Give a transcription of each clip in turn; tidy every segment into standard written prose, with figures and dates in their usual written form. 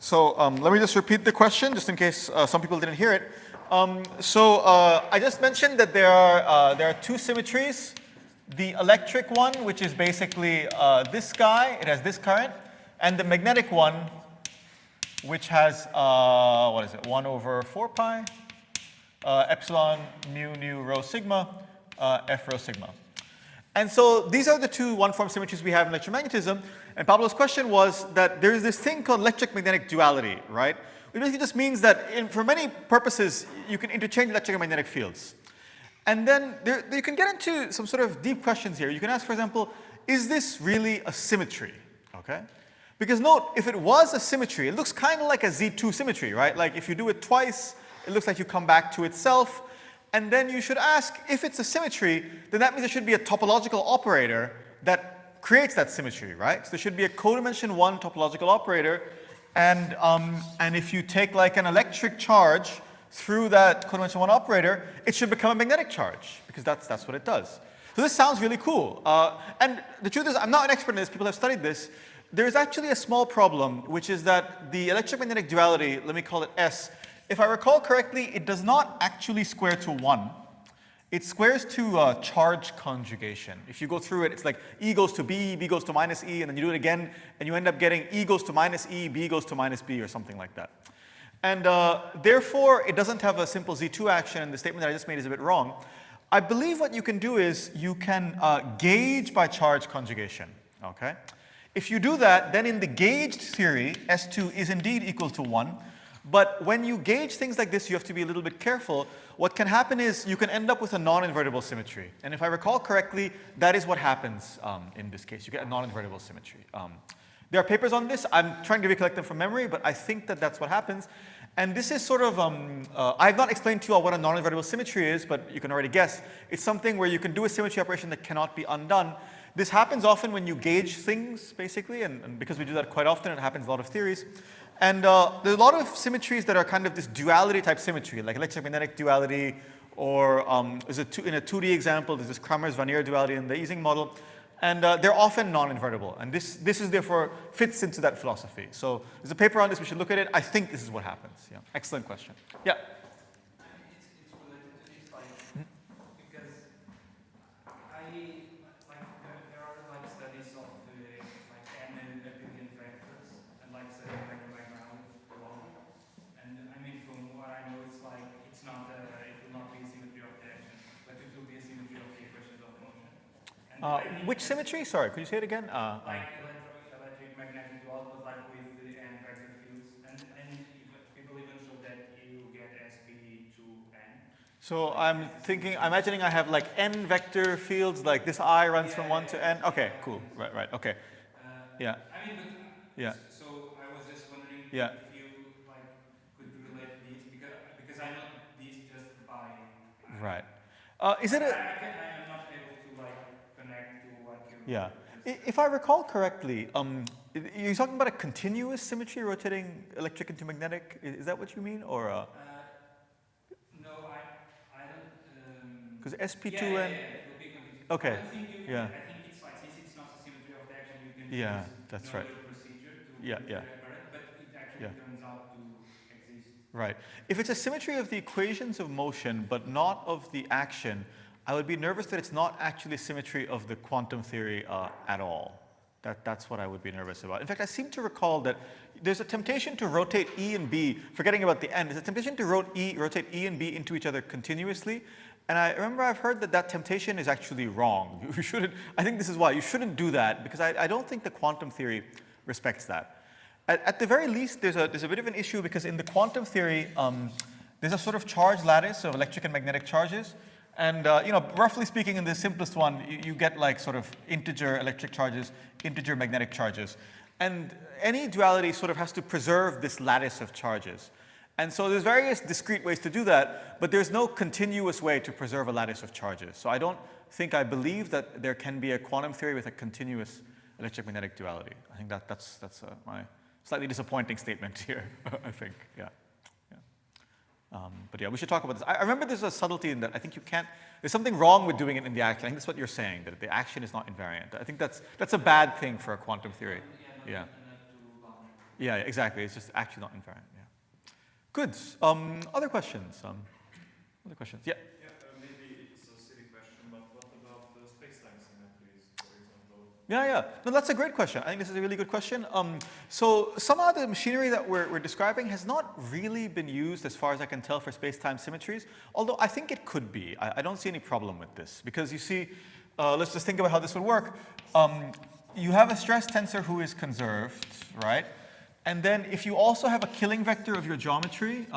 So let me just repeat the question, just in case some people didn't hear it. I just mentioned that there are two symmetries. The electric one, which is basically this guy, it has this current, and the magnetic one, which has, what is it, 1 over 4 pi, epsilon mu nu rho sigma, f rho sigma. And so these are the two one-form symmetries we have in electromagnetism. And Pablo's question was that there is this thing called electric-magnetic duality, right? It basically just means that for many purposes, you can interchange electric and magnetic fields. And then you can get into some sort of deep questions here. You can ask, for example, is this really a symmetry? Okay? Because note, if it was a symmetry, it looks kind of like a Z2 symmetry, right? Like if you do it twice, it looks like you come back to itself. And then you should ask, if it's a symmetry, then that means there should be a topological operator that creates that symmetry, right? So there should be a codimension 1 topological operator. And if you take like an electric charge through that codimension 1 operator, it should become a magnetic charge, because that's what it does. So this sounds really cool. And the truth is, I'm not an expert in this. People have studied this. There's actually a small problem, which is that the electromagnetic duality, let me call it S, if I recall correctly, it does not actually square to 1. It squares to charge conjugation. If you go through it, it's like E goes to B, B goes to minus E, and then you do it again, and you end up getting E goes to minus E, B goes to minus B, or something like that. And therefore, it doesn't have a simple Z2 action, and the statement that I just made is a bit wrong. I believe what you can do is you can gauge by charge conjugation, okay? If you do that, then in the gauged theory, S2 is indeed equal to 1. But when you gauge things like this, you have to be a little bit careful. What can happen is you can end up with a non-invertible symmetry. And if I recall correctly, that is what happens in this case. You get a non-invertible symmetry. There are papers on this. I'm trying to recollect them from memory, but I think that that's what happens. And this is sort of, I've not explained to you all what a non-invertible symmetry is, but you can already guess. It's something where you can do a symmetry operation that cannot be undone. This happens often when you gauge things, basically, and because we do that quite often, it happens in a lot of theories. And there are a lot of symmetries that are kind of this duality type symmetry, like electromagnetic duality, or in a 2D example, there's this Kramers-Vannier duality in the Ising model. And they're often non-invertible. And this is therefore fits into that philosophy. So there's a paper on this, we should look at it. I think this is what happens. Yeah. Excellent question. Yeah. It's related to this, like, because there are like studies of like n Euclidean vectors and like say like the background alone. And I mean, from what I know, it's like it will not be a symmetry of the action, but it will be a symmetry of the equations of motion. Which symmetry? Sorry, could you say it again? Like electric magnetic duality, but like with the n vector fields, and people even show that you get SP to n. So I'm imagining I have like n vector fields, like this I runs from 1 to n. Okay, cool. Right, okay. Yeah. I mean, but yeah. So I was just wondering if you like could relate these because I know these just by. Right. Is it a? I'm not able to like connect to what you. Yeah. If I recall correctly, you're talking about a continuous symmetry rotating electric into magnetic. Is that what you mean, or? No, I don't. Because SP2 it will be continuous. Okay. I think yeah. I think it's like since it's not a symmetry of the action, you can Yeah, use that's another right. procedure to Yeah. current, but it actually turns out to exist. Right. If it's a symmetry of the equations of motion, but not of the action, I would be nervous that it's not actually a symmetry of the quantum theory at all. That's what I would be nervous about. In fact, I seem to recall that there's a temptation to rotate E and B, forgetting about the N, there's a temptation to rotate E and B into each other continuously. And I remember I've heard that temptation is actually wrong. You shouldn't, I think this is why, you shouldn't do that, because I don't think the quantum theory respects that. At the very least, there's a bit of an issue, because in the quantum theory, there's a sort of charge lattice of electric and magnetic charges. And roughly speaking, in the simplest one, you get like sort of integer electric charges, integer magnetic charges. And any duality sort of has to preserve this lattice of charges. And so there's various discrete ways to do that, but there's no continuous way to preserve a lattice of charges. So I don't think I believe that there can be a quantum theory with a continuous electric-magnetic duality. I think that's my slightly disappointing statement here, I think, yeah. But yeah, we should talk about this. I remember there's a subtlety in that. I think there's something wrong with doing it in the action. I think that's what you're saying, that the action is not invariant. I think that's a bad thing for a quantum theory. Yeah. Yeah, exactly. It's just actually not invariant. Yeah. Good. Other questions? Other questions? Yeah. Yeah, maybe it's a silly question, but what about the space-time symmetries, for example? Yeah. No, that's a great question. I think this is a really good question. So somehow the machinery that we're describing has not really been used, as far as I can tell, for space-time symmetries, although I think it could be. I don't see any problem with this, because you see, let's just think about how this would work. You have a stress tensor who is conserved, right? And then if you also have a killing vector of your geometry,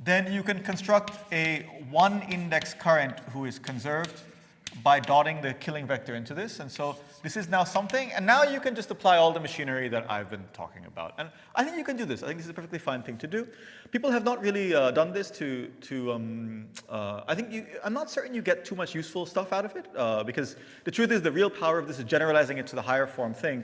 then you can construct a one-index current who is conserved by dotting the killing vector into this. And so this is now something. And now you can just apply all the machinery that I've been talking about. And I think you can do this. I think this is a perfectly fine thing to do. People have not really done this I'm not certain you get too much useful stuff out of it, because the truth is the real power of this is generalizing it to the higher form thing.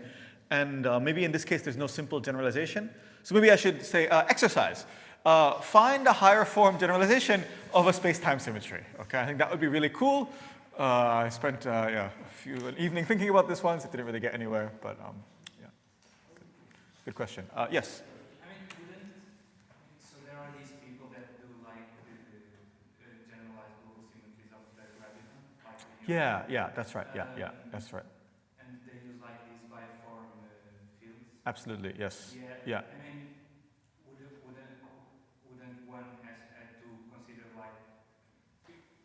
And maybe in this case, there's no simple generalization. So maybe I should say exercise. Find a higher form generalization of a space-time symmetry. Okay, I think that would be really cool. I spent an evening thinking about this once. It didn't really get anywhere, but yeah. Good question. Yes? I mean, so there are these people that do like the generalized global symmetries of the graviton? Like Yeah, that's right. Yeah, that's right. And they use like these biform fields? Absolutely, yes. Yeah. I mean, wouldn't one have to consider like,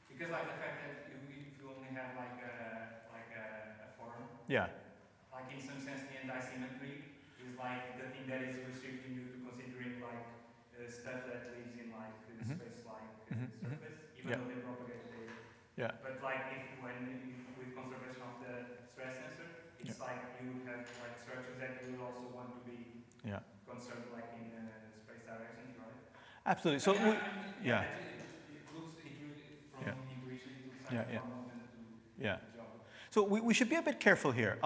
because like the fact that if you only have like a form, Yeah. like in some sense the anti-symmetry is like the thing that is restricting you to considering like stuff that lives in like the space-like surface, even though they propagate data. Yeah. But like with conservation of the stress tensor, it's like you would have like structures that you would also want to be conserved like in space directions, right? Absolutely. So It looks from intuition, it looks like Yeah. a form of Yeah. job. So we should be a bit careful here.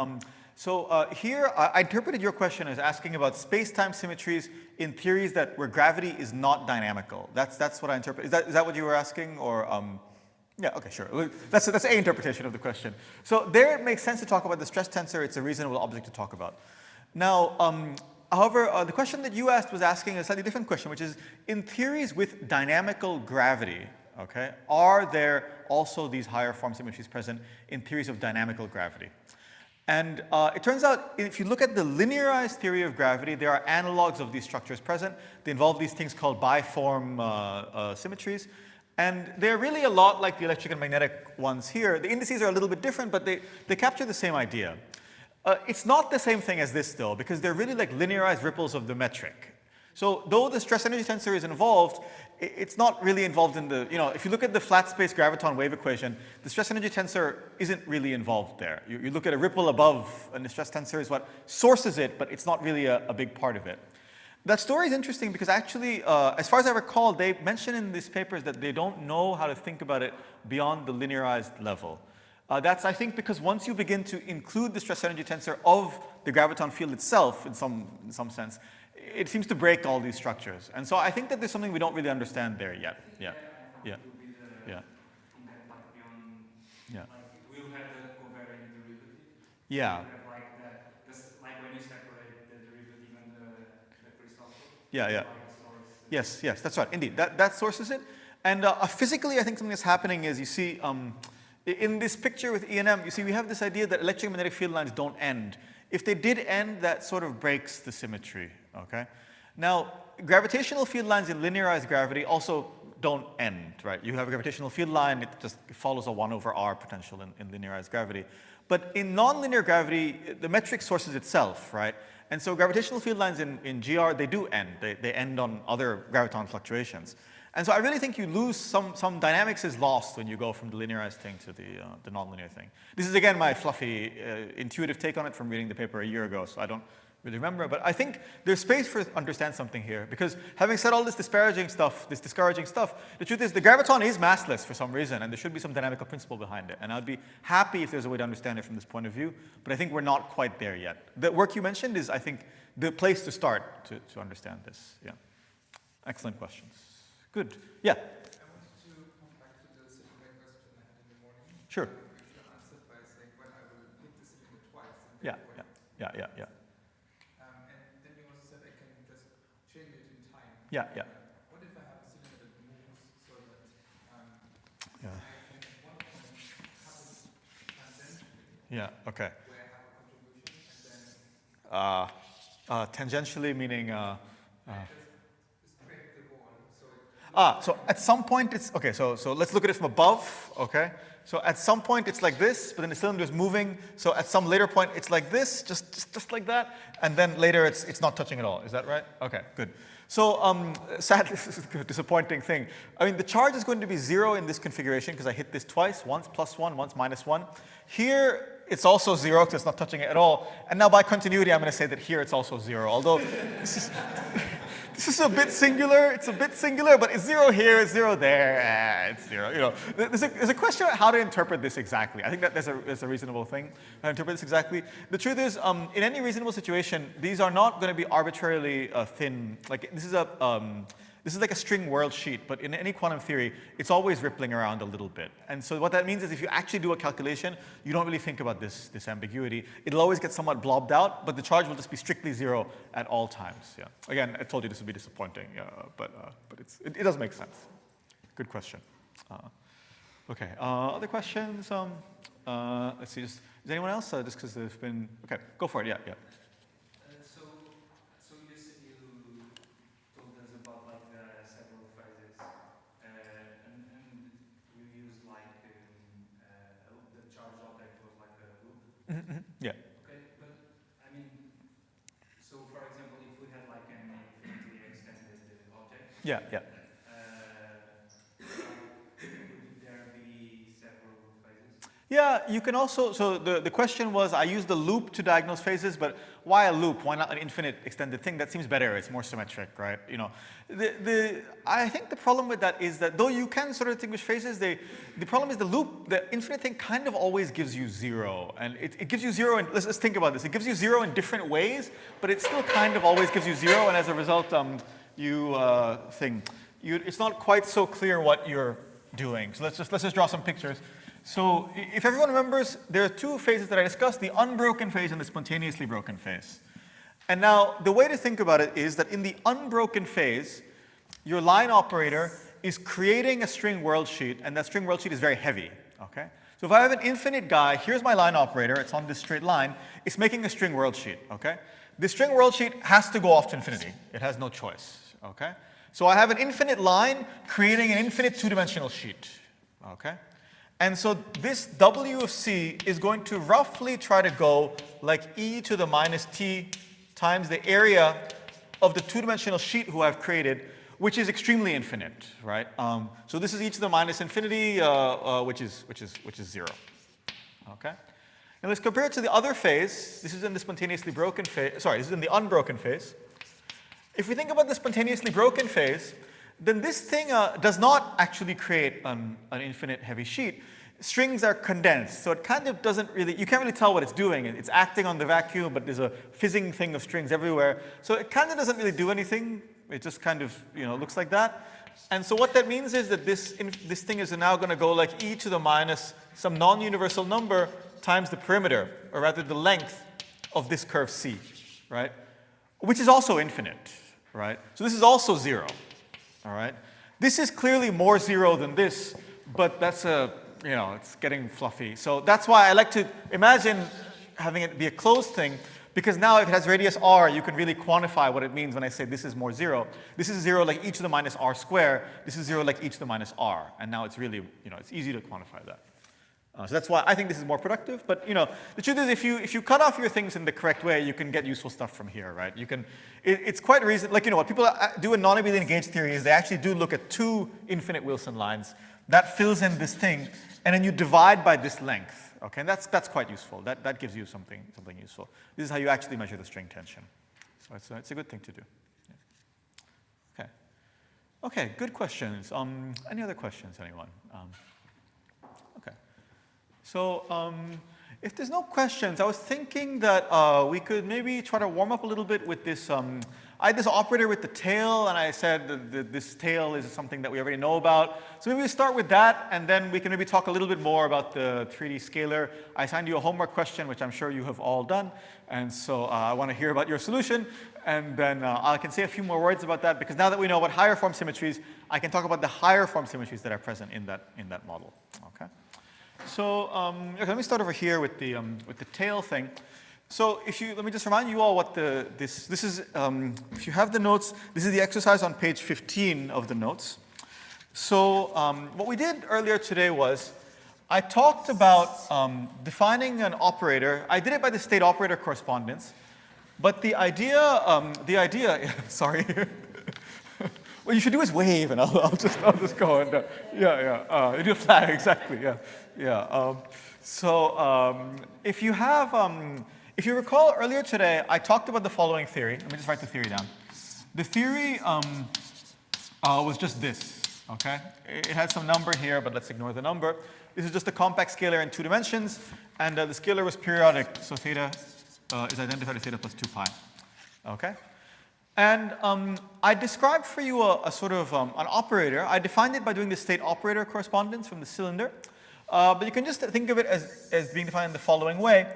Here, I interpreted your question as asking about space-time symmetries in theories where gravity is not dynamical. That's what I interpret. Is that what you were asking, or? Yeah. Okay. Sure. That's a interpretation of the question. So there, it makes sense to talk about the stress tensor. It's a reasonable object to talk about. Now, however, the question that you asked was asking a slightly different question, which is in theories with dynamical gravity. Okay, are there also these higher form symmetries present in theories of dynamical gravity? And it turns out, if you look at the linearized theory of gravity, there are analogs of these structures present. They involve these things called biform symmetries. And they're really a lot like the electric and magnetic ones here. The indices are a little bit different, but they capture the same idea. It's not the same thing as this, though, because they're really like linearized ripples of the metric. So though the stress energy tensor is involved, it's not really involved in the, if you look at the flat space graviton wave equation, the stress energy tensor isn't really involved there. You look at a ripple above, and the stress tensor is what sources it, but it's not really a big part of it. That story is interesting because actually, as far as I recall, they mention in these papers that they don't know how to think about it beyond the linearized level. That's, I think, because once you begin to include the stress energy tensor of the graviton field itself, in some sense, it seems to break all these structures. And so I think that there's something we don't really understand there yet. Yeah. We'll have the covariant derivative. Yeah. You have like that, like when you separate the derivative and the crystal. Yeah. Yes, that's right. Indeed, that sources it. And physically, I think something that's happening is you see, in this picture with E&M, you see we have this idea that electromagnetic field lines don't end. If they did end, that sort of breaks the symmetry, okay? Now, gravitational field lines in linearized gravity also don't end, right? You have a gravitational field line, it just follows a 1/r potential in linearized gravity. But in nonlinear gravity, the metric sources itself, right? And so gravitational field lines in GR, they do end. They end on other graviton fluctuations. And so I really think you lose some dynamics is lost when you go from the linearized thing to the nonlinear thing. This is again my fluffy, intuitive take on it from reading the paper a year ago, so I don't really remember. But I think there's space for understand something here, because having said all this disparaging stuff, this discouraging stuff, the truth is the graviton is massless for some reason, and there should be some dynamical principle behind it. And I'd be happy if there's a way to understand it from this point of view, but I think we're not quite there yet. The work you mentioned is, I think, the place to start to understand this. Yeah. Excellent questions. Good. Yeah. I wanted to come back to the cylinder question I had in the morning. Sure. Which you answered by saying, well, I will hit the cylinder twice. Yeah. And Yeah, yeah. What if I have a cylinder that moves so that Yeah. I can at one point have it tangentially, Yeah, okay. where I have a contribution, and then Tangentially meaning, I just scrape the wall, so it so at some point it's, okay, so let's look at it from above, okay? So at some point it's like this, but then the cylinder is moving, so at some later point it's like this, just like that, and then later it's not touching at all. Is that right? Okay, good. So sadly, this is a disappointing thing. I mean, the charge is going to be 0 in this configuration because I hit this twice, once +1, once -1. Here, it's also 0 because it's not touching it at all. And now by continuity, I'm going to say that here it's also 0. Although this is a bit singular. It's a bit singular, but it's 0 here, it's 0 there. It's 0. You know, there's a question about how to interpret this exactly. I think that there's a reasonable thing to interpret this exactly. The truth is, in any reasonable situation, these are not going to be arbitrarily thin. Like this is like a string world sheet, but in any quantum theory, it's always rippling around a little bit. And so what that means is if you actually do a calculation, you don't really think about this ambiguity. It'll always get somewhat blobbed out, but the charge will just be strictly 0 at all times. Yeah. Again, I told you this would be disappointing, but it does make sense. Good question. Okay, other questions? Let's see, is anyone else? Just because there's been, okay, go for it, yeah. So you told us about like several phases, and you used like the charge object was like a loop. Mm-hmm. Yeah. Okay, but I mean, so for example, if we had like an infinitely extended object, Yeah. could there be several phases? Yeah, you can also, so the question was, I used the loop to diagnose phases, but why a loop? Why not an infinite extended thing? That seems better, it's more symmetric, right? You know, I think the problem with that is that though you can sort of distinguish phases, the problem is the loop, the infinite thing kind of always gives you 0. And it gives you 0, and let's think about this. It gives you 0 in different ways, but it still kind of always gives you 0, and as a result, it's not quite so clear what you're doing. So let's just draw some pictures. So if everyone remembers, there are two phases that I discussed, the unbroken phase and the spontaneously broken phase. And now the way to think about it is that in the unbroken phase, your line operator is creating a string world sheet, and that string world sheet is very heavy, okay? So if I have an infinite guy, here's my line operator, it's on this straight line, it's making a string world sheet, okay? This string world sheet has to go off to infinity. It has no choice, okay? So I have an infinite line creating an infinite two-dimensional sheet, okay? And so this W of C is going to roughly try to go like e to the minus t times the area of the two-dimensional sheet who I've created, which is extremely infinite, right? So this is e to the minus infinity, which is 0, okay? And let's compare it to the other phase. This is in the spontaneously broken phase. Sorry, this is in the unbroken phase. If we think about the spontaneously broken phase, then this thing does not actually create an infinite heavy sheet. Strings are condensed, so it kind of doesn't really, you can't really tell what it's doing. It's acting on the vacuum, but there's a fizzing thing of strings everywhere. So it kind of doesn't really do anything. It just kind of, looks like that. And so what that means is that this thing is now going to go like e to the minus some non-universal number times the perimeter, or rather the length of this curve C, right? Which is also infinite, right? So this is also 0. All right. This is clearly more 0 than this, but that's it's getting fluffy. So that's why I like to imagine having it be a closed thing, because now if it has radius r, you can really quantify what it means when I say this is more 0. This is 0 like e to the minus r squared. This is 0 like e to the minus r. And now it's really, it's easy to quantify that. So that's why I think this is more productive. But the truth is, if you cut off your things in the correct way, you can get useful stuff from here, right? You can. It's quite reason. Like what people do in non-abelian gauge theory is they actually do look at 2 infinite Wilson lines that fills in this thing, and then you divide by this length. Okay, and that's quite useful. That gives you something useful. This is how you actually measure the string tension. So it's a good thing to do. Yeah. Okay. Good questions. Any other questions, anyone? Okay. So if there's no questions, I was thinking that we could maybe try to warm up a little bit with this. I had this operator with the tail, and I said that this tail is something that we already know about. So maybe we start with that, and then we can maybe talk a little bit more about the 3D scalar. I assigned you a homework question, which I'm sure you have all done, and so I want to hear about your solution. And then I can say a few more words about that, because now that we know about higher form symmetries, I can talk about the higher form symmetries that are present in that model. Okay. So okay, let me start over here with the tail thing. So let me just remind you all what this is. If you have the notes, this is the exercise on page 15 of the notes. So what we did earlier today was I talked about defining an operator. I did it by the state operator correspondence, but the idea, sorry. What you should do is wave, and I'll just go and you do a flag, exactly, yeah. If you recall earlier today, I talked about the following theory. Let me just write the theory down. The theory was just this, okay? It had some number here, but let's ignore the number. This is just a compact scalar in 2 dimensions, and the scalar was periodic, so theta is identified as theta plus 2 pi, okay? And I described for you a sort of an operator. I defined it by doing the state operator correspondence from the cylinder, but you can just think of it as being defined in the following way.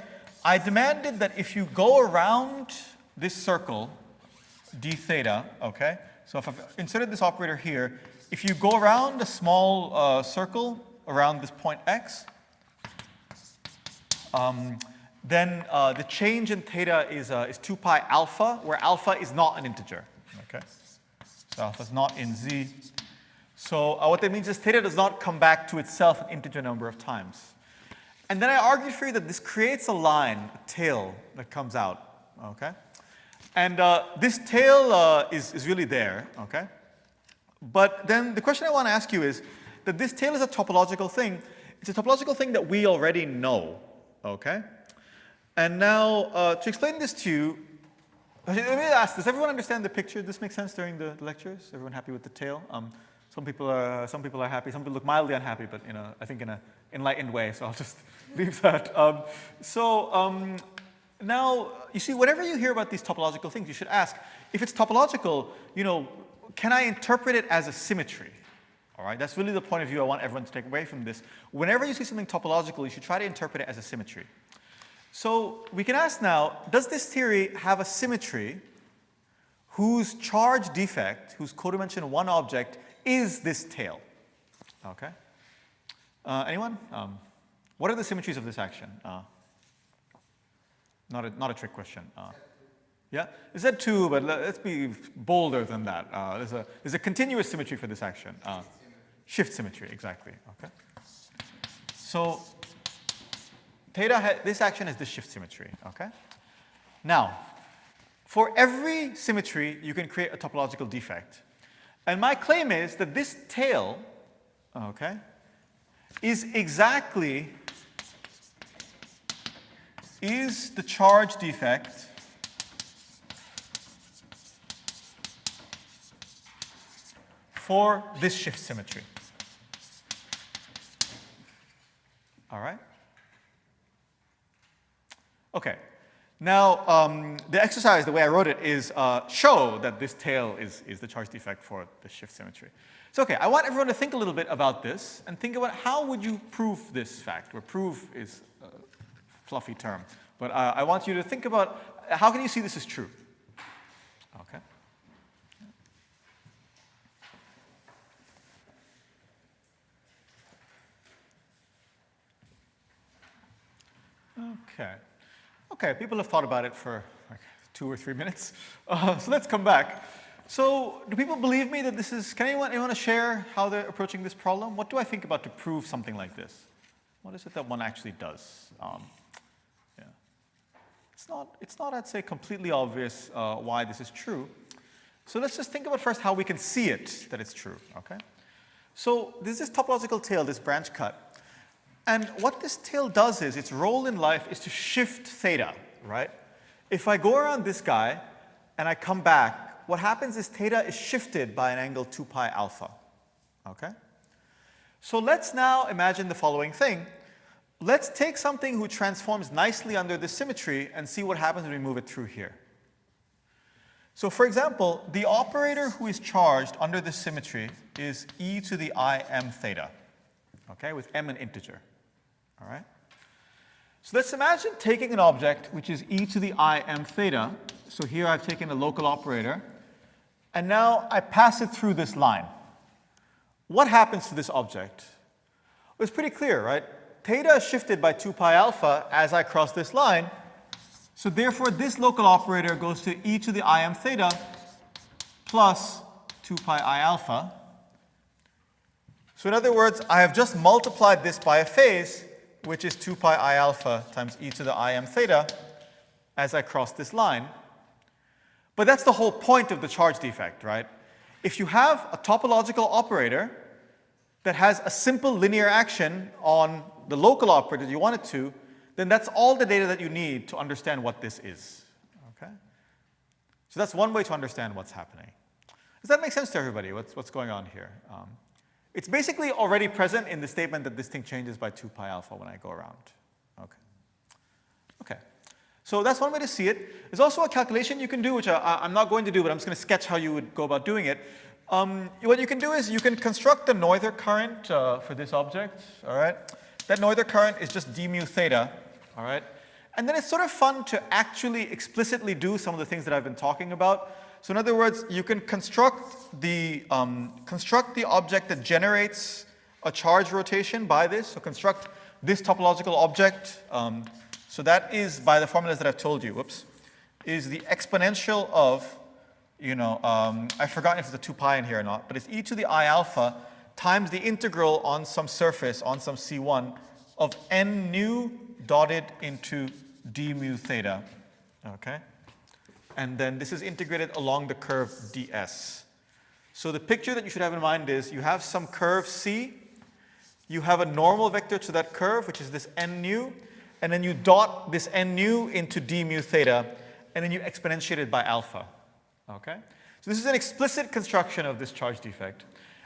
I demanded that if you go around this circle, d theta, okay? So if I've inserted this operator here, if you go around a small circle around this point x, then the change in theta is 2 pi alpha, where alpha is not an integer, okay? So alpha is not in z. So what that means is theta does not come back to itself an integer number of times. And then I argued for you that this creates a line, a tail, that comes out, okay? And this tail is really there, okay? But then the question I want to ask you is that this tail is a topological thing. It's a topological thing that we already know, okay? And now, to explain this to you, let me ask, does everyone understand the picture? Does this make sense during the lectures? Everyone happy with the tail? Some people are happy. Some people look mildly unhappy, but I think in an enlightened way. So I'll just leave that. Now, you see, whenever you hear about these topological things, you should ask, if it's topological, can I interpret it as a symmetry? All right, that's really the point of view I want everyone to take away from this. Whenever you see something topological, you should try to interpret it as a symmetry. So we can ask now, does this theory have a symmetry whose charge defect, whose codimension 1 object, is this tail? Okay. Anyone? What are the symmetries of this action? Not a trick question. Yeah, it's Z2, but let's be bolder than that. There's a continuous symmetry for this action. Shift symmetry, exactly. Okay. So theta, this action is the shift symmetry. Okay. Now, for every symmetry, you can create a topological defect. And my claim is that this tail, okay, is the charge defect for this shift symmetry. All right? Okay. Now, the exercise, the way I wrote it, is show that this tail is the charge defect for the shift symmetry. So, okay, I want everyone to think a little bit about this and think about how would you prove this fact, where prove is a fluffy term. But I want you to think about how can you see this is true? Okay. Okay. Okay, people have thought about it for like 2 or 3 minutes. So let's come back. So do people believe me that this is, can anyone share how they're approaching this problem? What do I think about to prove something like this? What is it that one actually does? Yeah. It's not, I'd say, completely obvious why this is true. So let's just think about first how we can see it, that it's true, okay? So there's this topological tail, this branch cut. And what this tail does is, its role in life is to shift theta, right? If I go around this guy and I come back, what happens is theta is shifted by an angle 2 pi alpha, okay? So let's now imagine the following thing. Let's take something who transforms nicely under this symmetry and see what happens when we move it through here. So for example, the operator who is charged under this symmetry is e to the I m theta, okay, with m an integer. All right? So let's imagine taking an object which is e to the I m theta, So here I've taken a local operator, and now I pass it through this line. What happens to this object? Well, it's pretty clear, right? Theta is shifted by 2 pi alpha as I cross this line. So therefore, this local operator goes to e to the im theta plus 2 pi I alpha. So in other words, I have just multiplied this by a phase, which is 2 pi I alpha times e to the im theta as I cross this line. But that's the whole point of the charge defect, right? If you have a topological operator that has a simple linear action on the local operator you want it to, then that's all the data that you need to understand what this is, okay? So that's one way to understand what's happening. Does that make sense to everybody, what's going on here? It's basically already present in the statement that this thing changes by 2 pi alpha when I go around, okay? Okay, so that's one way to see it. There's also a calculation you can do, which I'm not going to do, but I'm just going to sketch how you would go about doing it. What you can do is you can construct the Noether current for this object, all right? That Noether current is just d mu theta, all right? And then it's sort of fun to actually explicitly do some of the things that I've been talking about. So in other words, you can construct the object that generates a charge rotation by this. So construct this topological object. So that is, by the formulas that I've told you, is the exponential of, I've forgotten if there's a 2 pi in here or not, but it's e to the I alpha times the integral on some surface, on some C1, of n nu dotted into d mu theta, okay? And then this is integrated along the curve ds. So the picture that you should have in mind is you have some curve C, you have a normal vector to that curve, which is this n nu, and then you dot this n nu into d mu theta, and then you exponentiate it by alpha, okay? So this is an explicit construction of this charge defect.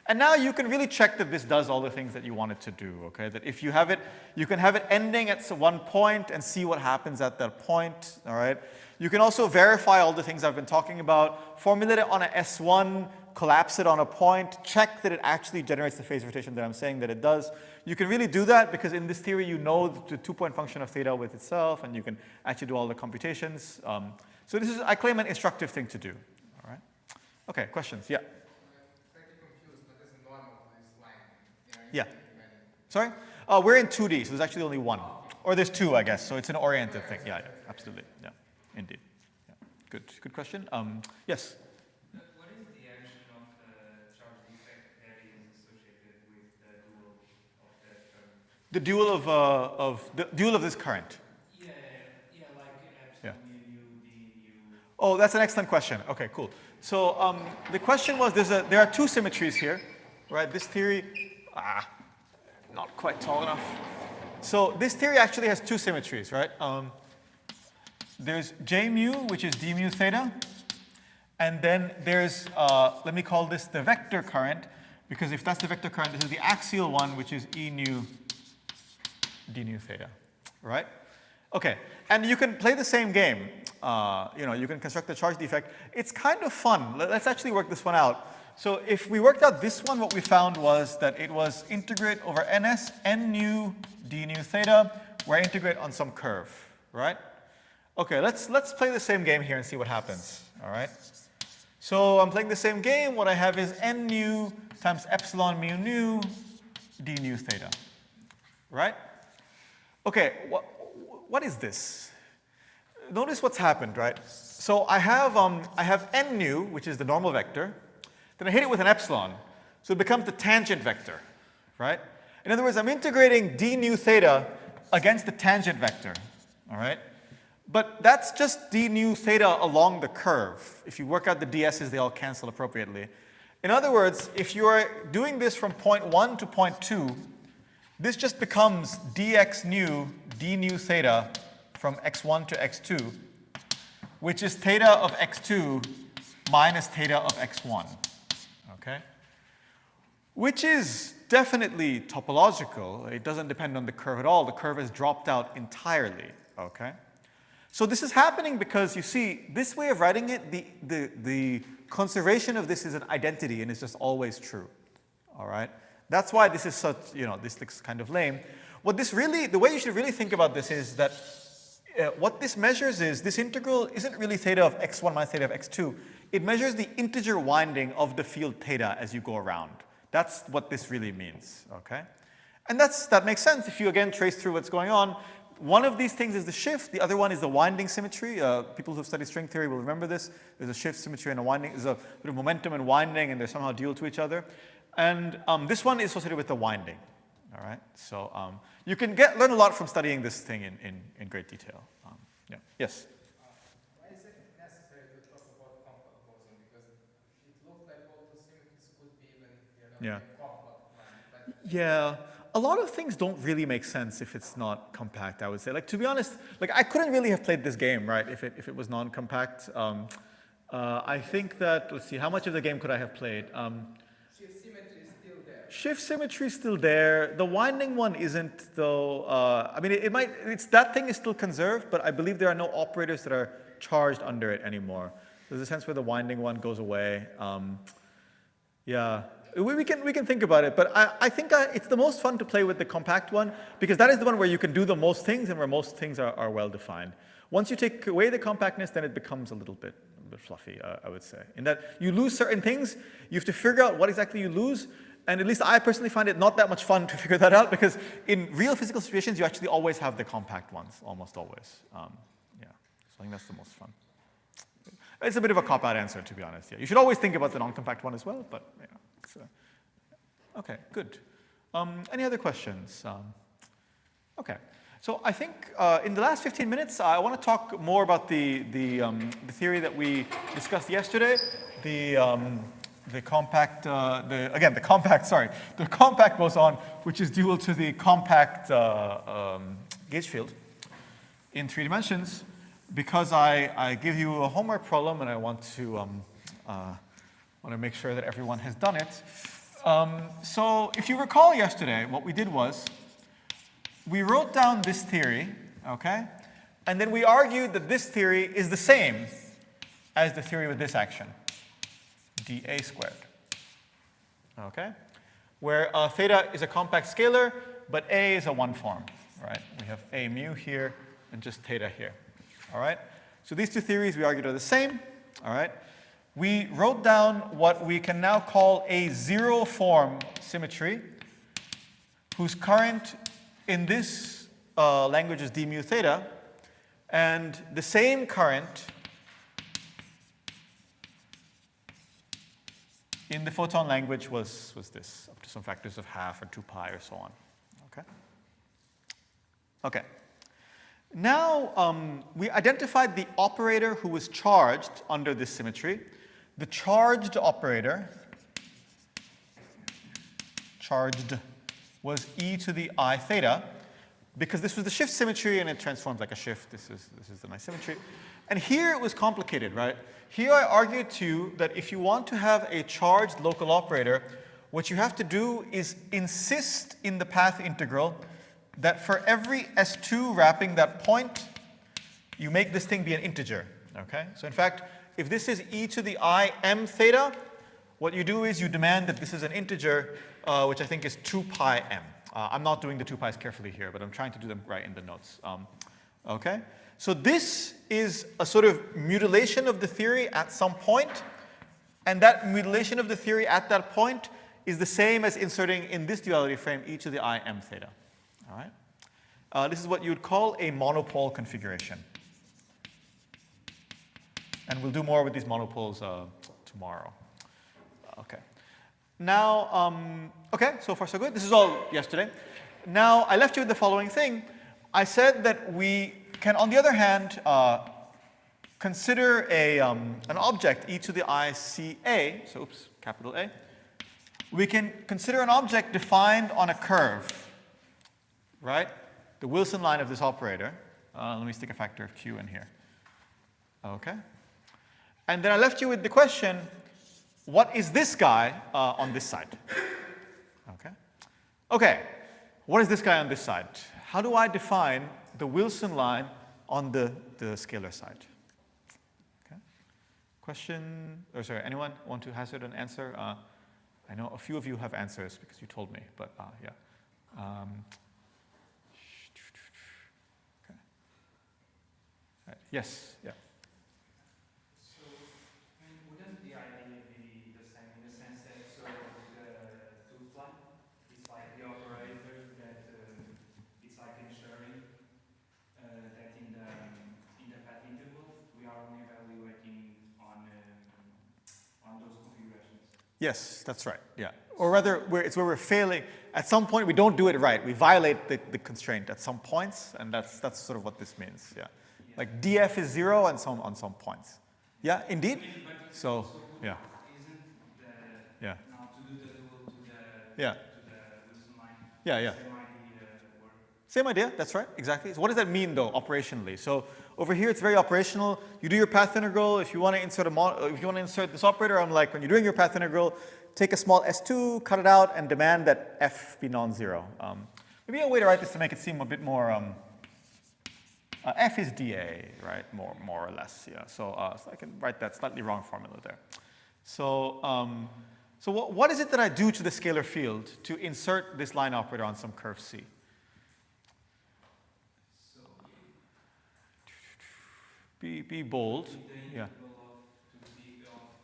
And now you can really check that this does all the things that you want it to do, okay? That if you have it, you can have it ending at one point and see what happens at that point, all right? You can also verify all the things I've been talking about, formulate it on a S1, collapse it on a point, check that it actually generates the phase rotation that I'm saying that it does. You can really do that because in this theory you know the 2-point function of theta with itself, and you can actually do all the computations. So this is, I claim, an instructive thing to do, all right? Okay, questions? Yeah. Yeah. Sorry? We're in 2D, so there's actually only one. Or there's two, I guess, so it's an oriented thing. Yeah, absolutely. Yeah, indeed. Yeah. Good question. Yes? What is the action of the charge defect that is associated with the dual of that current? The dual of this current. Yeah, like epsilon mu, d mu. Oh, that's an excellent question. Okay, cool. So the question was, there are two symmetries here, right? This theory, not quite tall enough. So this theory actually has two symmetries, right? There's J mu, which is d mu theta, and then there's, let me call this the vector current, because if that's the vector current, this is the axial one, which is E nu d nu theta, right? Okay, and you can play the same game. You can construct the charge defect. It's kind of fun. Let's actually work this one out. So if we worked out this one, what we found was that it was integrate over ns, n nu d nu theta, where I integrate on some curve, right? Okay, let's play the same game here and see what happens, all right? So I'm playing the same game. What I have is n nu times epsilon mu nu d nu theta, right? Okay, what is this? Notice what's happened, right? So I have n nu, which is the normal vector. Then I hit it with an epsilon, so it becomes the tangent vector, right? In other words, I'm integrating d nu theta against the tangent vector, all right? But that's just d nu theta along the curve. If you work out the ds's, they all cancel appropriately. In other words, if you are doing this from point 1 to point 2, this just becomes dx nu d nu theta from x1 to x2, which is theta of x2 minus theta of x1, okay? Which is definitely topological. It doesn't depend on the curve at all. The curve has dropped out entirely, okay? So this is happening because, you see, this way of writing it, the conservation of this is an identity and it's just always true, all right? That's why this is such, this looks kind of lame. What this really, the way you should really think about this is that what this measures is, this integral isn't really theta of x1 minus theta of x2. It measures the integer winding of the field theta as you go around. That's what this really means, okay? And that makes sense if you, again, trace through what's going on. One of these things is the shift. The other one is the winding symmetry. People who study string theory will remember this. There's a shift symmetry and a winding. There's a bit of momentum and winding, and they're somehow dual to each other. And this one is associated with the winding. All right? So you can learn a lot from studying this thing in great detail. Yeah. Yes? Why is it necessary to talk about compact boson? Because it looks like all the symmetries could be even if they're not compact. Yeah. A lot of things don't really make sense if it's not compact, I would say. Like, to be honest, like, I couldn't really have played this game, right, if it was non-compact. I think that, let's see, how much of the game could I have played? Shift symmetry is still there. Shift symmetry is still there. The winding one isn't, though. I mean, that thing is still conserved, but I believe there are no operators that are charged under it anymore. There's a sense where the winding one goes away. Yeah. We can think about it, but I think it's the most fun to play with the compact one because that is the one where you can do the most things and where most things are well defined. Once you take away the compactness, then it becomes a little bit fluffy, I would say. In that you lose certain things, you have to figure out what exactly you lose, and at least I personally find it not that much fun to figure that out because in real physical situations, you actually always have the compact ones, almost always. Yeah, so I think that's the most fun. It's a bit of a cop-out answer, to be honest. Yeah, you should always think about the non-compact one as well, but yeah. Okay, good. Any other questions? Okay, so I think in the last 15 minutes, I want to talk more about the theory that we discussed yesterday, the compact boson, which is dual to the compact gauge field in 3 dimensions, because I give you a homework problem and I want to make sure that everyone has done it. So if you recall yesterday, what we did was we wrote down this theory, okay? And then we argued that this theory is the same as the theory with this action, dA squared, okay? Where theta is a compact scalar, but A is a one form, right? We have A mu here and just theta here, all right? So these 2 theories we argued are the same, all right? We wrote down what we can now call a zero-form symmetry, whose current in this language is d mu theta, and the same current in the photon language was this, up to some factors of half or 2 pi or so on. Okay? Okay. Now we identified the operator who was charged under this symmetry. The charged operator, was e to the I theta, because this was the shift symmetry and it transforms like a shift. This is the nice symmetry. And here it was complicated, right? Here I argued to you that if you want to have a charged local operator, what you have to do is insist in the path integral that for every S2 wrapping that point, you make this thing be an integer, okay? So in fact, if this is e to the I m theta, what you do is you demand that this is an integer, which I think is 2 pi m. I'm not doing the 2 pi's carefully here, but I'm trying to do them right in the notes. Okay? So this is a sort of mutilation of the theory at some point, and that mutilation of the theory at that point is the same as inserting in this duality frame e to the I m theta. All right? This is what you would call a monopole configuration. And we'll do more with these monopoles tomorrow. Okay. Now, okay, so far so good. This is all yesterday. Now, I left you with the following thing. I said that we can, on the other hand, consider an object, e to the I c a, so oops, capital A. We can consider an object defined on a curve, right? The Wilson line of this operator. Let me stick a factor of q in here. Okay. And then I left you with the question, what is this guy on this side? Okay. Okay, what is this guy on this side? How do I define the Wilson line on the scalar side? Okay. Question, or sorry, anyone want to hazard an answer? I know a few of you have answers because you told me, but yeah. Yes, yeah. So, I mean, wouldn't the idea be the same in the sense that so the tooth line is like the operator that it's like ensuring that in the path interval we are only evaluating on those configurations. Yes, that's right, yeah. Or rather, it's where we're failing. At some point, we don't do it right. We violate the constraint at some points, and that's sort of what this means, yeah. Like df is 0 and on some points. Yeah, indeed. So yeah. Isn't the Yeah. now to do the dual to the Yeah. Wilson line? Yeah, yeah. Same idea work. Same idea, that's right, exactly. So what does that mean though, operationally? So over here it's very operational. You do your path integral. If you want to insert this operator, I'm like, when you're doing your path integral, take a small S2, cut it out, and demand that f be non-zero. Maybe a way to write this to make it seem a bit more, f is dA, right, more or less, yeah. So I can write that slightly wrong formula there. So, what is it that I do to the scalar field to insert this line operator on some curve C? So Be bold, the yeah. integral of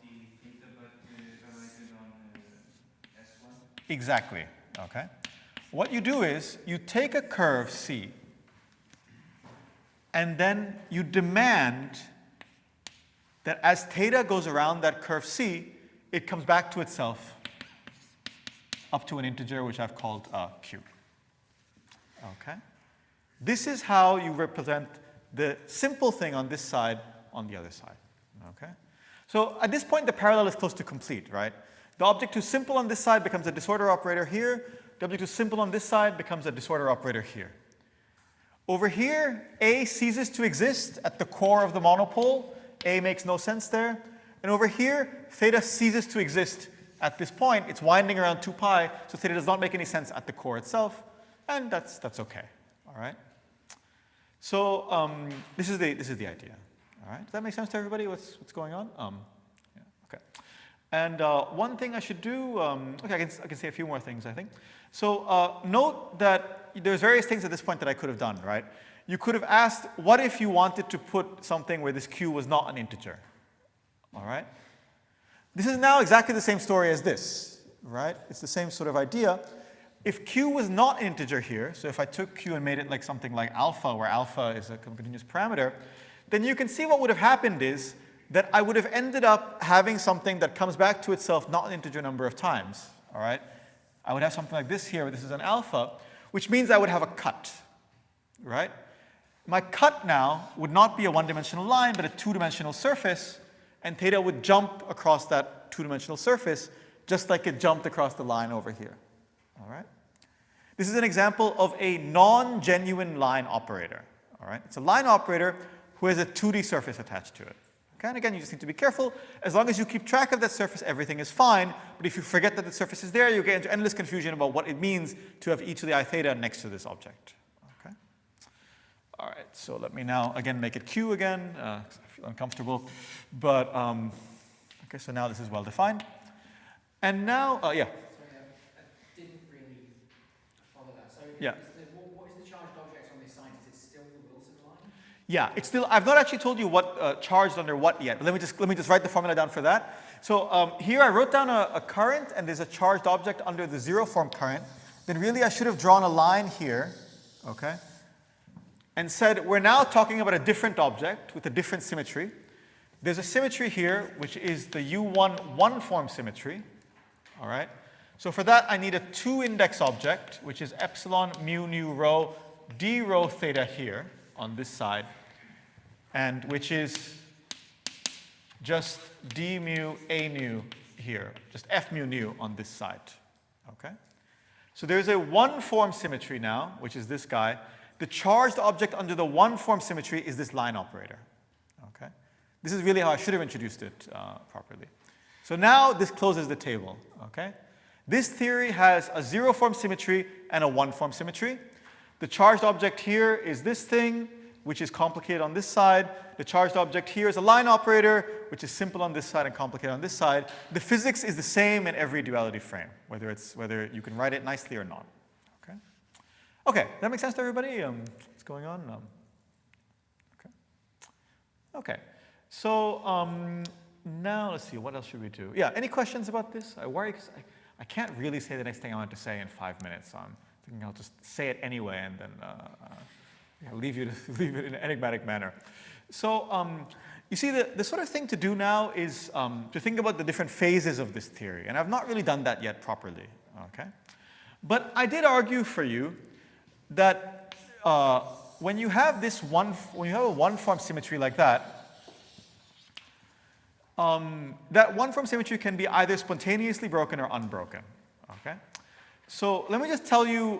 the theta but evaluated on S1. Exactly, okay. What you do is you take a curve C and then you demand that as theta goes around that curve C, it comes back to itself up to an integer which I've called q. Okay? This is how you represent the simple thing on this side on the other side. Okay? So at this point, the parallel is close to complete, right? The object who's simple on this side becomes a disorder operator here. The object who's simple on this side becomes a disorder operator here. Over here, A ceases to exist at the core of the monopole. A makes no sense there. And over here, theta ceases to exist at this point. It's winding around 2 pi, so theta does not make any sense at the core itself. And that's okay, all right? So this is the idea, all right? Does that make sense to everybody, what's going on? Yeah, okay. And one thing I should do, okay, I can say a few more things, I think. So note that there's various things at this point that I could have done, right? You could have asked, what if you wanted to put something where this q was not an integer? All right? This is now exactly the same story as this, right? It's the same sort of idea. If q was not an integer here, so if I took q and made it like something like alpha, where alpha is a continuous parameter, then you can see what would have happened is that I would have ended up having something that comes back to itself not an integer number of times, all right? I would have something like this here, where this is an alpha, which means I would have a cut, right? My cut now would not be a one-dimensional line, but a two-dimensional surface, and theta would jump across that two-dimensional surface, just like it jumped across the line over here, all right? This is an example of a non-genuine line operator, all right? It's a line operator who has a 2D surface attached to it. Okay? And again, you just need to be careful. As long as you keep track of that surface, everything is fine. But if you forget that the surface is there, you get into endless confusion about what it means to have e to the I theta next to this object. Okay? All right, so let me now, again, make it q again. I feel uncomfortable. But, okay, so now this is well defined. And now, yeah. Sorry, I didn't really follow that. So Yeah. what is the charged object on this side? Is it still the Wilson line? Yeah, it's still, I've not actually told you what charged under what yet, but let me just write the formula down for that. So here I wrote down a current, and there's a charged object under the zero form current. Then really I should have drawn a line here, okay, and said we're now talking about a different object with a different symmetry. There's a symmetry here, which is the U1 one-form symmetry, all right? So for that, I need a two-index object, which is epsilon mu nu rho d rho theta here on this side, and which is just d mu a nu here, just f mu nu on this side, okay? So there's a one-form symmetry now, which is this guy. The charged object under the one-form symmetry is this line operator, okay? This is really how I should have introduced it properly. So now this closes the table, okay? This theory has a zero-form symmetry and a one-form symmetry. The charged object here is this thing, which is complicated on this side. The charged object here is a line operator, which is simple on this side and complicated on this side. The physics is the same in every duality frame, whether you can write it nicely or not. Okay? Okay, that makes sense to everybody? What's going on? Okay. Okay. So now let's see, what else should we do? Yeah, any questions about this? I worry because I can't really say the next thing I want to say in 5 minutes. So I'm thinking I'll just say it anyway and then leave it in an enigmatic manner. So you see, the sort of thing to do now is to think about the different phases of this theory. And I've not really done that yet properly. Okay? But I did argue for you that when you have a one-form symmetry like that, that one-form symmetry can be either spontaneously broken or unbroken. Okay? So let me just tell you,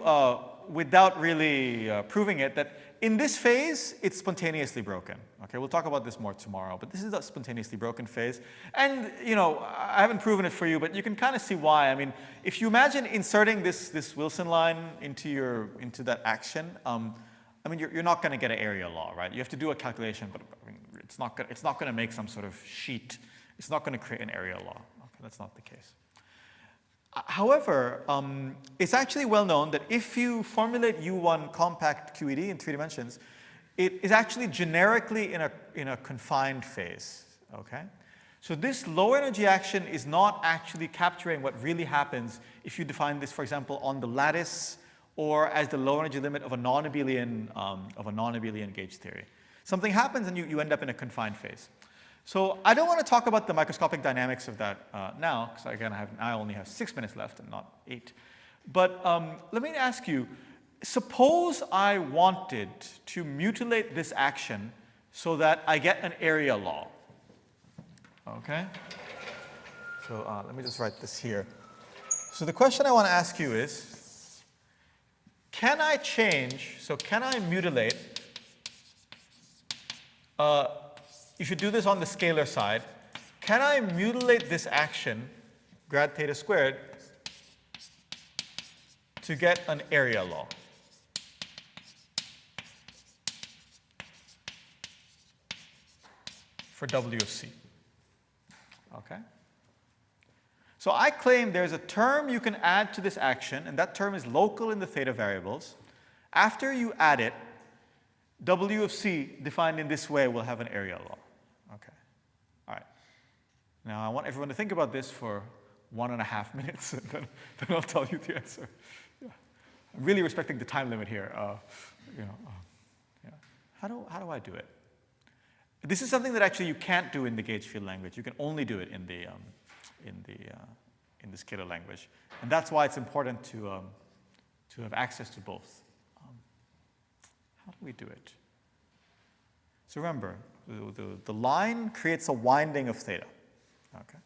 without really proving it, that in this phase, it's spontaneously broken. Okay, we'll talk about this more tomorrow, but this is a spontaneously broken phase. And I haven't proven it for you, but you can kind of see why. I mean, if you imagine inserting this Wilson line into that action, I mean, you're not going to get an area law, right? You have to do a calculation, but I mean, it's not going to make some sort of sheet. It's not going to create an area law. Okay, that's not the case. However, it's actually well known that if you formulate U1 compact QED in 3 dimensions, it is actually generically in a confined phase. Okay? So this low energy action is not actually capturing what really happens if you define this, for example, on the lattice or as the low energy limit of a non-abelian gauge theory. Something happens and you end up in a confined phase. So I don't want to talk about the microscopic dynamics of that now, because again, I only have 6 minutes left and not 8. But let me ask you, suppose I wanted to mutilate this action so that I get an area law. Okay? So let me just write this here. So the question I want to ask you is, can I mutilate, you should do this on the scalar side. Can I mutilate this action, grad theta squared, to get an area law? For W of C. Okay? So I claim there's a term you can add to this action, and that term is local in the theta variables. After you add it, W of C defined in this way will have an area law. Okay. All right. Now I want everyone to think about this for 1.5 minutes, and then I'll tell you the answer. Yeah. I'm really respecting the time limit here. Yeah. How do I do it? This is something that actually you can't do in the gauge field language. You can only do it in the scalar language, and that's why it's important to have access to both. How do we do it? So remember, the line creates a winding of theta. Okay.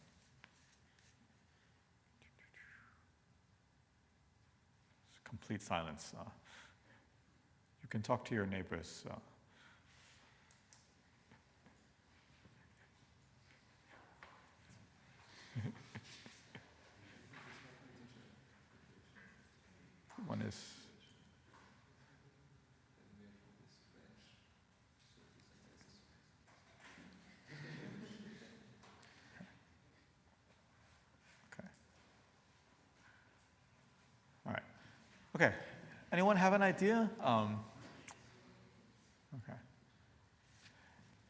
It's complete silence. You can talk to your neighbors. One is. Okay. Anyone have an idea? Okay.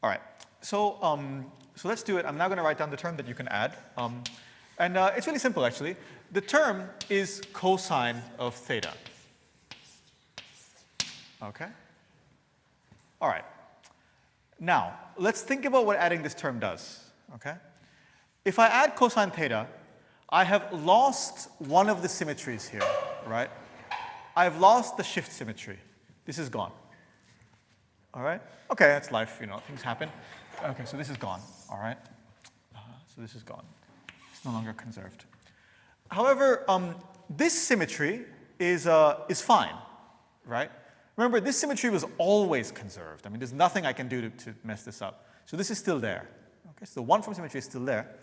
All right. So let's do it. I'm now going to write down the term that you can add. And it's really simple, actually. The term is cosine of theta. Okay? All right. Now, let's think about what adding this term does. Okay? If I add cosine theta, I have lost one of the symmetries here, right? I've lost the shift symmetry. This is gone. All right? Okay, that's life, things happen. Okay, so this is gone, all right? So this is gone. It's no longer conserved. However, this symmetry is fine, right? Remember, this symmetry was always conserved. I mean, there's nothing I can do to mess this up. So this is still there. Okay, so the one-form symmetry is still there.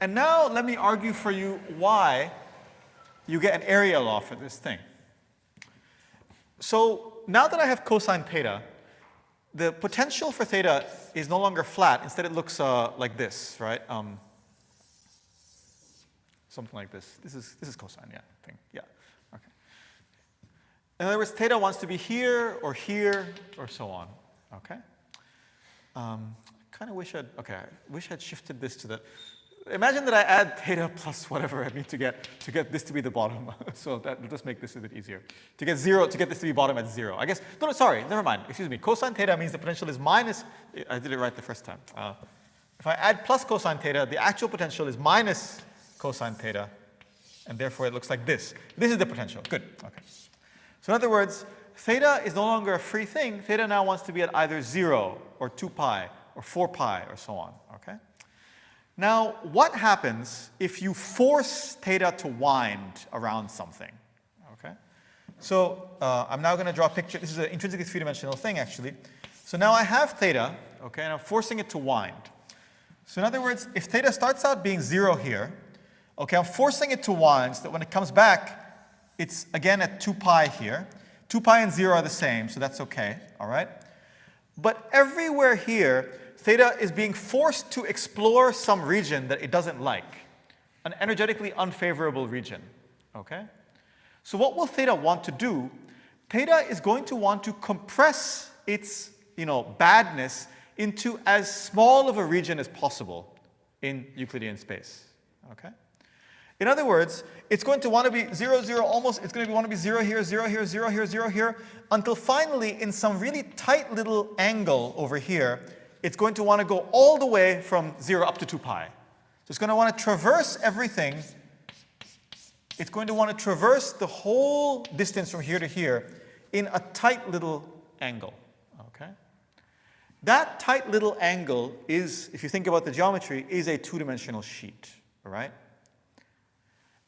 And now let me argue for you why you get an area law for this thing. So now that I have cosine theta, the potential for theta is no longer flat. Instead, it looks like this, right? Something like this. This is cosine, yeah. Okay. In other words, theta wants to be here, or so on. Okay. kind of wish I wish I'd shifted this to the, imagine that I add theta plus whatever I need to get this to be the bottom. So that will just make this a bit easier. To get this to be bottom at 0. I guess, no, sorry, never mind. Excuse me. Cosine theta means the potential is minus, I did it right the first time. If I add plus cosine theta, the actual potential is minus cosine theta, and therefore it looks like this. This is the potential. Good. Okay. So in other words, theta is no longer a free thing. Theta now wants to be at either 0 or 2 pi or 4 pi or so on. Okay. Now, what happens if you force theta to wind around something? Okay. So I'm now going to draw a picture. This is an intrinsically three-dimensional thing, actually. So now I have theta, okay, and I'm forcing it to wind. So in other words, if theta starts out being 0 here, okay, I'm forcing it to wind so that when it comes back, it's again at 2 pi here. 2 pi and 0 are the same, so that's okay, all right? But everywhere here, theta is being forced to explore some region that it doesn't like, an energetically unfavorable region, okay? So what will theta want to do? Theta is going to want to compress its, badness into as small of a region as possible in Euclidean space, okay? In other words, it's going to want to be 0, 0, almost, it's going to want to be 0 here, 0 here, 0 here, 0 here, until finally, in some really tight little angle over here, it's going to want to go all the way from 0 up to 2 pi. So it's going to want to traverse everything. It's going to want to traverse the whole distance from here to here in a tight little angle, okay? That tight little angle is, if you think about the geometry, is a two-dimensional sheet, all right?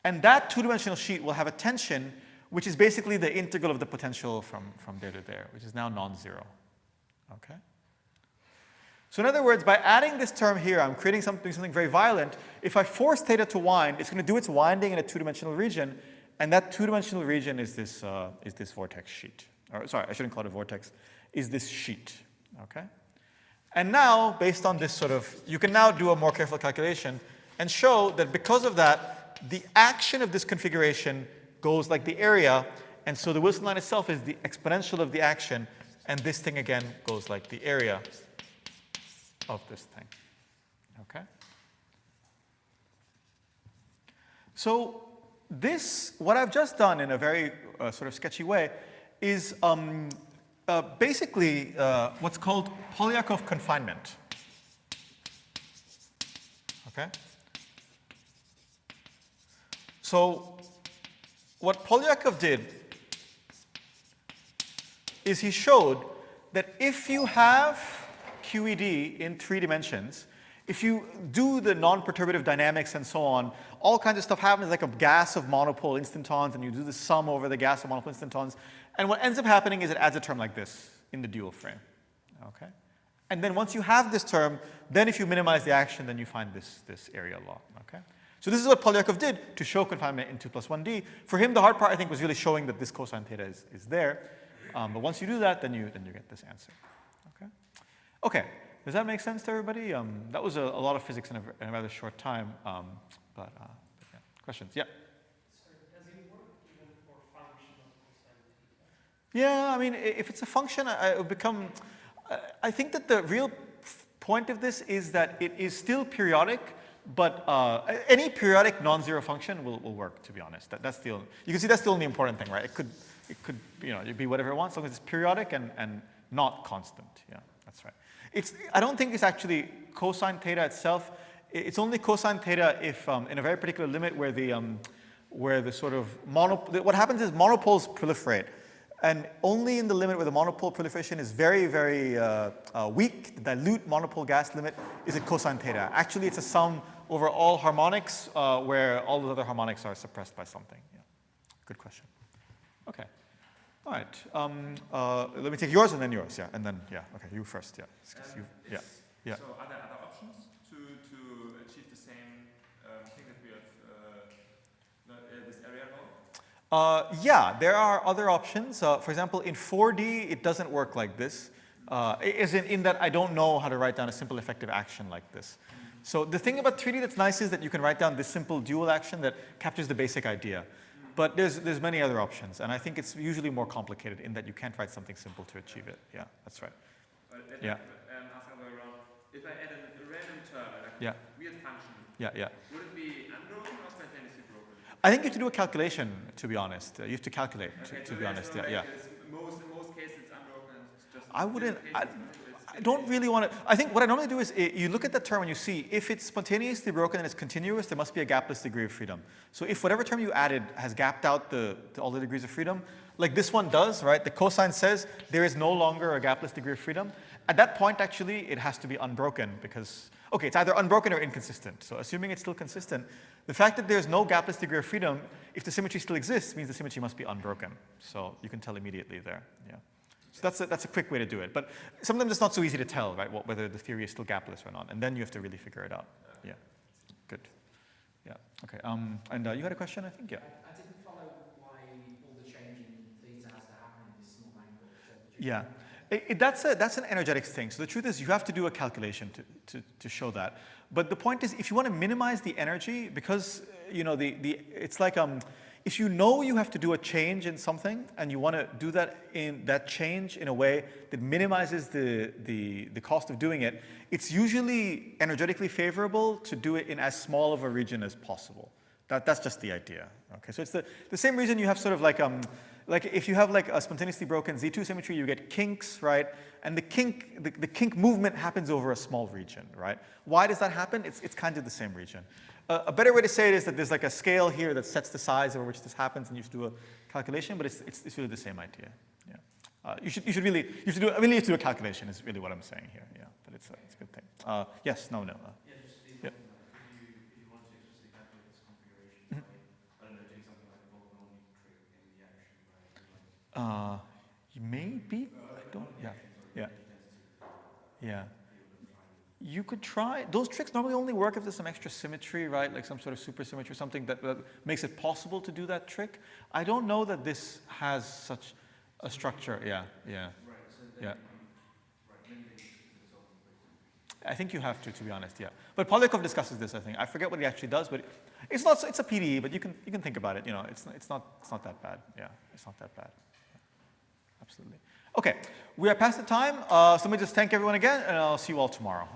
And that two-dimensional sheet will have a tension, which is basically the integral of the potential from there to there, which is now non-zero, okay? So in other words, by adding this term here, I'm creating something very violent. If I force theta to wind, it's going to do its winding in a two-dimensional region, and that two-dimensional region is this vortex sheet. Or sorry, I shouldn't call it a vortex. Is this sheet, okay? And now, based on this you can now do a more careful calculation and show that because of that, the action of this configuration goes like the area, and so the Wilson line itself is the exponential of the action, and this thing again goes like the area of this thing, okay? So this, what I've just done in a very sketchy way, is basically what's called Polyakov confinement, okay? So what Polyakov did is he showed that if you have QED in 3 dimensions, if you do the non-perturbative dynamics and so on, all kinds of stuff happens like a gas of monopole instantons, and you do the sum over the gas of monopole instantons, and what ends up happening is it adds a term like this in the dual frame, okay? And then once you have this term, then if you minimize the action, then you find this area law, okay? So this is what Polyakov did to show confinement in 2 plus 1D. For him, the hard part, I think, was really showing that this cosine theta is there. But once you do that, then you get this answer. Okay? Okay. Does that make sense to everybody? That was a lot of physics in a rather short time. But yeah. Questions? Yeah. So does it work even for functional cosine theta? Yeah, I mean, if it's a function, it would become. I think that the real point of this is that it is still periodic. But any periodic non-zero function will work, to be honest. That's the only, you can see that's the only important thing, right? It could be whatever it wants, as long as it's periodic and not constant. Yeah, that's right. I don't think it's actually cosine theta itself. It's only cosine theta if in a very particular limit where the sort of what happens is monopoles proliferate. And only in the limit where the monopole proliferation is very, very weak, the dilute monopole gas limit, is it cosine theta. Actually, it's a sum over all harmonics where all the other harmonics are suppressed by something. Yeah. Good question. Okay. All right. Let me take yours and then yours. Yeah. And then, yeah. Okay. You first. Yeah. Yeah. Yeah. So are there other options to achieve the same thing that we have, this area law? Yeah, there are other options. For example, in 4D, it doesn't work like this. Is in that I don't know how to write down a simple effective action like this. So the thing about 3D that's nice is that you can write down this simple dual action that captures the basic idea. But there's many other options, and I think it's usually more complicated in that you can't write something simple to achieve it. Yeah, that's right. Yeah. And ask the other way around, if I add a random term, like Yeah. a weird function, Yeah. would it be unbroken or spontaneously broken? I think you have to do a calculation, to be honest. You have to calculate, Okay, to be honest. like Yeah. In most cases it's unbroken. It's just I wouldn't. I I don't really want to. I think what I normally do is you look at the term and you see if it's spontaneously broken and it's continuous, there must be a gapless degree of freedom. So if whatever term you added has gapped out all the degrees of freedom, like this one does, right? The cosine says there is no longer a gapless degree of freedom. At that point, actually, it has to be unbroken because, okay, it's either unbroken or inconsistent. So assuming it's still consistent, the fact that there's no gapless degree of freedom, if the symmetry still exists, means the symmetry must be unbroken. So you can tell immediately there, yeah. So that's a quick way to do it. But sometimes it's not so easy to tell, right, whether the theory is still gapless or not. And then you have to really figure it out. Yeah, good. Yeah, okay. And you had a question, I think? Yeah. I didn't follow why all the change in theta has to happen in this small angle. Yeah. That's an energetics thing. So the truth is you have to do a calculation to show that. But the point is if you want to minimize the energy, because it's like if you know you have to do a change in something and you want to do that change in a way that minimizes the cost of doing it, it's usually energetically favorable to do it in as small of a region as possible. That's just the idea. Okay, so it's the same reason you have sort of like if you have like a spontaneously broken Z2 symmetry, you get kinks, right? And the kink movement happens over a small region, right? Why does that happen? It's kind of the same region. A better way to say it is that there's like a scale here that sets the size over which this happens, and you have to do a calculation, but it's really the same idea. Yeah. You should really have to do a calculation. Is really what I'm saying here. Yeah, but it's a good thing. Yes. No. Yeah, just Yeah. if you want to explicitly calculate this configuration, by, I don't know, doing something like a Volk-Norman trick in the action, right? Maybe. I don't. Yeah. Yeah. You could try. Those tricks normally only work if there's some extra symmetry, right? Like some sort of supersymmetry or something that makes it possible to do that trick. I don't know that this has such a structure. Yeah. Right, so then Yeah. then they itself. I think you have to be honest, yeah. But Polyakov discusses this, I think. I forget what he actually does, but it's a PDE, but you can think about it. It's not that bad. Yeah, it's not that bad. Yeah. Absolutely. Okay, we are past the time. So let me just thank everyone again, and I'll see you all tomorrow.